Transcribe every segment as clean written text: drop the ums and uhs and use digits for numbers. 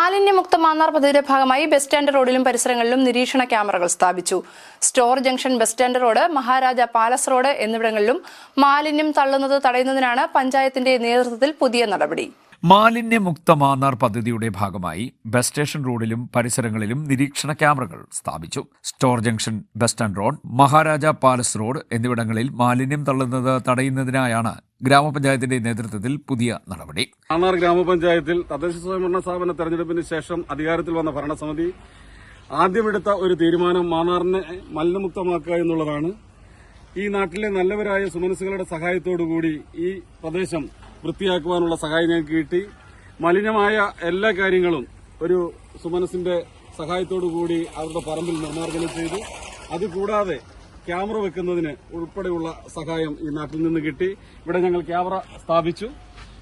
മാലിന്യമുക്ത മാന്നാർ പദ്ധതിയുടെ ഭാഗമായി ബസ് സ്റ്റാൻഡ് റോഡിലും പരിസരങ്ങളിലും നിരീക്ഷണ ക്യാമറകൾ സ്ഥാപിച്ചു. Store junction, bus stand road, Maharaja palace road എന്നിവിടങ്ങളിലും മാലിന്യം തള്ളുന്നത് തടയുന്നതിനാണ് പഞ്ചായത്തിന്റെ നേതൃത്വത്തിൽ പുതിയ നടപടി. മാലിന്യമുക്ത മാന്നാർ പദ്ധതിയുടെ ഭാഗമായി ബസ് സ്റ്റേഷൻ റോഡിലും പരിസരങ്ങളിലും നിരീക്ഷണ ക്യാമറകൾ സ്ഥാപിച്ചു. Store junction, bus stand road, Maharaja palace road എന്നിവിടങ്ങളിൽ മാലിന്യം തള്ളുന്നത് തടയുന്നതിനായാണ് ഗ്രാമപഞ്ചായത്തിന്റെ നേതൃത്വത്തിൽ പുതിയ നടപടി. മാന്നാർ ഗ്രാമപഞ്ചായത്തിൽ തദ്ദേശ സ്വയംഭരണ സ്ഥാപന തെരഞ്ഞെടുപ്പിന് ശേഷം അധികാരത്തിൽ വന്ന ഭരണസമിതി ആദ്യമെടുത്ത ഒരു തീരുമാനം മാന്നാറിനെ മലിനമുക്തമാക്കുക എന്നുള്ളതാണ്. ഈ നാട്ടിലെ നല്ലവരായ സുമനസ്സുകളുടെ സഹായത്തോടുകൂടി ഈ പ്രദേശം വൃത്തിയാക്കുവാനുള്ള സഹായം ഞങ്ങൾക്ക് കിട്ടി. മലിനമായ എല്ലാ കാര്യങ്ങളും ഒരു സുമനസിന്റെ സഹായത്തോടുകൂടി അവരുടെ പറമ്പിൽ നിർമ്മാർജ്ജനം ചെയ്തു. അതുകൂടാതെ ക്യാമറ വെക്കുന്നതിന് ഉൾപ്പെടെയുള്ള സഹായം ഈ നാട്ടിൽ നിന്ന് കിട്ടി. ഇവിടെ ഞങ്ങൾ ക്യാമറ സ്ഥാപിച്ചു.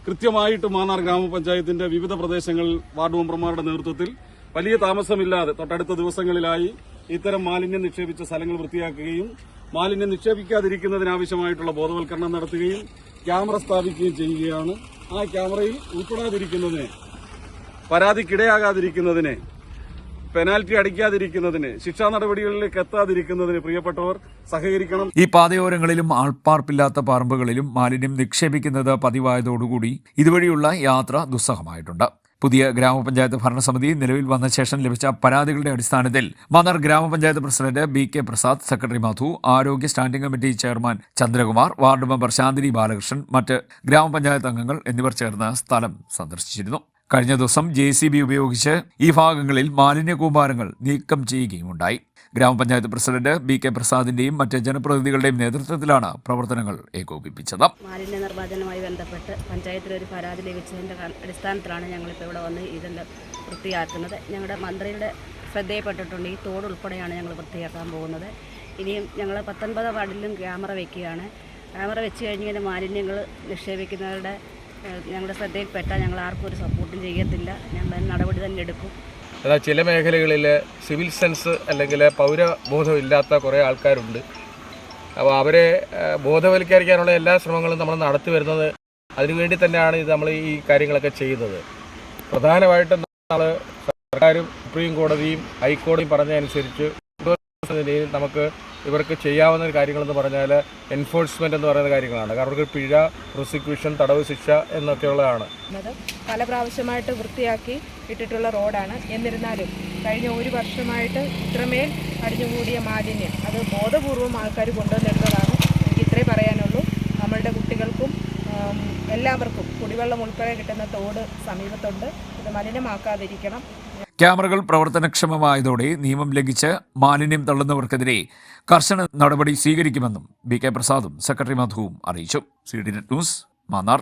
കൃത്യമായിട്ട് മാന്നാർ ഗ്രാമപഞ്ചായത്തിന്റെ വിവിധ പ്രദേശങ്ങളിൽ വാർഡ് മെമ്പർമാരുടെ നേതൃത്വത്തിൽ വലിയ താമസമില്ലാതെ തൊട്ടടുത്ത ദിവസങ്ങളിലായി ഇത്തരം മാലിന്യം നിക്ഷേപിച്ച സ്ഥലങ്ങൾ വൃത്തിയാക്കുകയും മാലിന്യം നിക്ഷേപിക്കാതിരിക്കുന്നതിനാവശ്യമായിട്ടുള്ള ബോധവൽക്കരണം നടത്തുകയും ക്യാമറ സ്ഥാപിക്കുകയും ചെയ്യുകയാണ്. ആ ക്യാമറയിൽ ഉൾപ്പെടാതിരിക്കുന്നതിന്, പരാതിക്കിടയാകാതിരിക്കുന്നതിന്, പെനാൽറ്റി അടിക്കാതിരിക്കുന്നതിന്, ശിക്ഷാ നടപടികളിലേക്ക് എത്താതിരിക്കുന്നതിന് പ്രിയപ്പെട്ടവർ സഹകരിക്കണം. ഈ പാതയോരങ്ങളിലും ആൾപ്പാർപ്പില്ലാത്ത പറമ്പുകളിലും മാലിന്യം നിക്ഷേപിക്കുന്നത് പതിവായതോടുകൂടി ഇതുവഴിയുള്ള യാത്ര ദുസ്സഹമായിട്ടുണ്ട്. പുതിയ ഗ്രാമപഞ്ചായത്ത് ഭരണസമിതി നിലവിൽ വന്ന ശേഷം ലഭിച്ച പരാതികളുടെ അടിസ്ഥാനത്തിൽ Mannar grama panchayat president BK Prasad, secretary Madhu, ആരോഗ്യ standing committee chairman Chandrakumar, ward member Shanthini Balakrishnan, മറ്റ് ഗ്രാമപഞ്ചായത്ത് അംഗങ്ങൾ എന്നിവർ ചേർന്ന് സ്ഥലം സന്ദർശിച്ചിരുന്നു. കഴിഞ്ഞ ദിവസം JCB ഉപയോഗിച്ച് ഈ ഭാഗങ്ങളിൽ മാലിന്യ കൂമ്പാരങ്ങൾ നീക്കം ചെയ്യുകയുമുണ്ടായി. ഗ്രാമപഞ്ചായത്ത് പ്രസിഡന്റ് BK പ്രസാദിന്റെയും മറ്റ് ജനപ്രതിനിധികളുടെയും നേതൃത്വത്തിലാണ് പ്രവർത്തനങ്ങൾ ഏകോപിപ്പിച്ചത്. മാലിന്യ നിർമ്മാർജ്ജനവുമായി ബന്ധപ്പെട്ട് പഞ്ചായത്തിലൊരു പരാതി ലഭിച്ചതിന്റെ അടിസ്ഥാനത്തിലാണ് ഞങ്ങളിപ്പോൾ ഇവിടെ വന്ന് ഇതെല്ലാം വൃത്തിയാക്കുന്നത്. ഞങ്ങളുടെ മന്ത്രിയുടെ ശ്രദ്ധയിൽപ്പെട്ടിട്ടുണ്ട്. ഈ തോട് ഉൾപ്പെടെയാണ് ഞങ്ങൾ വൃത്തിയാക്കാൻ പോകുന്നത്. ഇനിയും ഞങ്ങൾ 19 വാർഡിലും ക്യാമറ വയ്ക്കുകയാണ്. ക്യാമറ വെച്ച് കഴിഞ്ഞാൽ മാലിന്യങ്ങൾ നിക്ഷേപിക്കുന്നവരുടെ ഞങ്ങളുടെ ശ്രദ്ധയിൽപ്പെട്ട ഞങ്ങൾ ആർക്കും ഒരു സപ്പോർട്ടും ചെയ്യത്തില്ല. ഞങ്ങൾ നടപടി തന്നെ എടുക്കും. എന്നാൽ ചില മേഖലകളിൽ സിവിൽ സെൻസ് അല്ലെങ്കിൽ പൗരബോധം ഇല്ലാത്ത കുറേ ആൾക്കാരുണ്ട്. അപ്പോൾ അവരെ ബോധവൽക്കരിക്കാനുള്ള എല്ലാ ശ്രമങ്ങളും നമ്മൾ നടത്തി വരുന്നത് അതിനുവേണ്ടി തന്നെയാണ് ഇത് നമ്മൾ ഈ കാര്യങ്ങളൊക്കെ ചെയ്യുന്നത്. പ്രധാനമായിട്ടും നമ്മൾ സർക്കാരും സുപ്രീം കോടതിയും ഹൈക്കോടതിയും പറഞ്ഞതനുസരിച്ച് നമുക്ക് ഇവർക്ക് ചെയ്യാവുന്ന കാര്യങ്ങളെന്ന് പറഞ്ഞാൽ എൻഫോഴ്സ്മെന്റ് എന്ന് പറയുന്ന കാര്യങ്ങളാണ്. കാരണം അവർക്ക് പിഴ, പ്രോസിക്യൂഷൻ, തടവ് ശിക്ഷ എന്നൊക്കെയുള്ളതാണ്. പല പ്രാവശ്യമായിട്ട് വൃത്തിയാക്കി ഇട്ടിട്ടുള്ള റോഡാണ്. എന്നിരുന്നാലും കഴിഞ്ഞ ഒരു വർഷമായിട്ട് ഇത്രമേൽ അടിഞ്ഞുകൂടിയ മാലിന്യം അത് ബോധപൂർവം ആൾക്കാർ കൊണ്ടുവന്നിടുന്നതാണ്. എനിക്ക് ഇത്രേ പറയാനുള്ളൂ. നമ്മളുടെ കുട്ടികൾക്കും എല്ലാവർക്കും കുടിവെള്ളം ഉൾപ്പെടെ കിട്ടുന്ന തോട് സമീപത്തുണ്ട്. ഇത് മലിനമാക്കാതിരിക്കണം. ക്യാമറകൾ പ്രവർത്തനക്ഷമമായതോടെ നിയമം ലംഘിച്ച് മാലിന്യം തള്ളുന്നവർക്കെതിരെ കർശന നടപടി സ്വീകരിക്കുമെന്നും BK പ്രസാദും സെക്രട്ടറി മധുവും അറിയിച്ചു. CDNet news, Mannar.